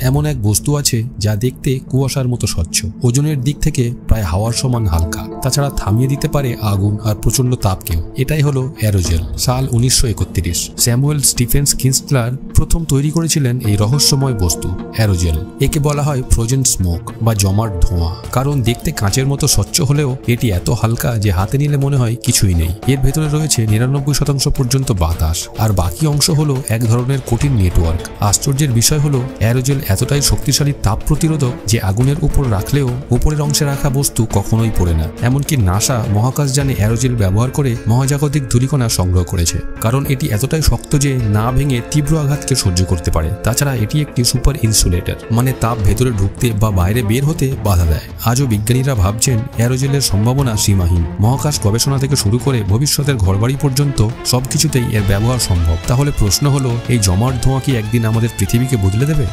এমন এক বস্তু আছে যা দেখতে কুয়াশার মতো স্বচ্ছ, ওজনের দিক থেকে প্রায় হাওয়ার সমান হালকা, তাছাড়া থামিয়ে দিতে পারে আগুন আর প্রচন্ড তাপকেও। এটাই হলো অ্যারোজেল। সাল 1931 স্যামুয়েল স্টিফেন্স কিনস্টলার প্রথম তৈরি করেছিলেন এই রহস্যময় বস্তু অ্যারোজেল। একে বলা হয় ফ্রোজেন স্মোক বা জমাট ধোঁয়া, কারণ দেখতে কাঁচের মতো স্বচ্ছ হলেও এটি এত হালকা যে হাতে নিলে মনে হয় কিছুই নেই। এর ভেতরে রয়েছে 99% পর্যন্ত বাতাস, আর বাকি অংশ হলো এক ধরনের কঠিন নেটওয়ার্ক। আশ্চর্যের বিষয় হলো অ্যারোজেল এতটাই শক্তিশালী তাপ প্রতিরোধক যে আগুনের উপর রাখলেও উপরের অংশে রাখা বস্তু কখনোই পড়ে না। এমনকি নাসা মহাকাশযানে অ্যারোজেল ব্যবহার করে মহাজাগতিক ধূলিকণা সংগ্রহ করেছে, কারণ এটি এতটাই শক্ত যে না ভেঙে তীব্র আঘাতকে সহ্য করতে পারে। তাছাড়া এটি একটি সুপার ইনসুলেটর, মানে তাপ ভেতরে ঢুকতে বা বাইরে বের হতে বাধা দেয়। আজও বিজ্ঞানীরা ভাবছেন অ্যারোজেলের সম্ভাবনা সীমাহীন। মহাকাশ গবেষণা থেকে শুরু করে ভবিষ্যতের ঘরবাড়ি পর্যন্ত সবকিছুতেই এর ব্যবহার সম্ভব। তাহলে প্রশ্ন হলো, এই জমাট ধোঁয়া কি একদিন আমাদের পৃথিবীকে বদলে দেবে?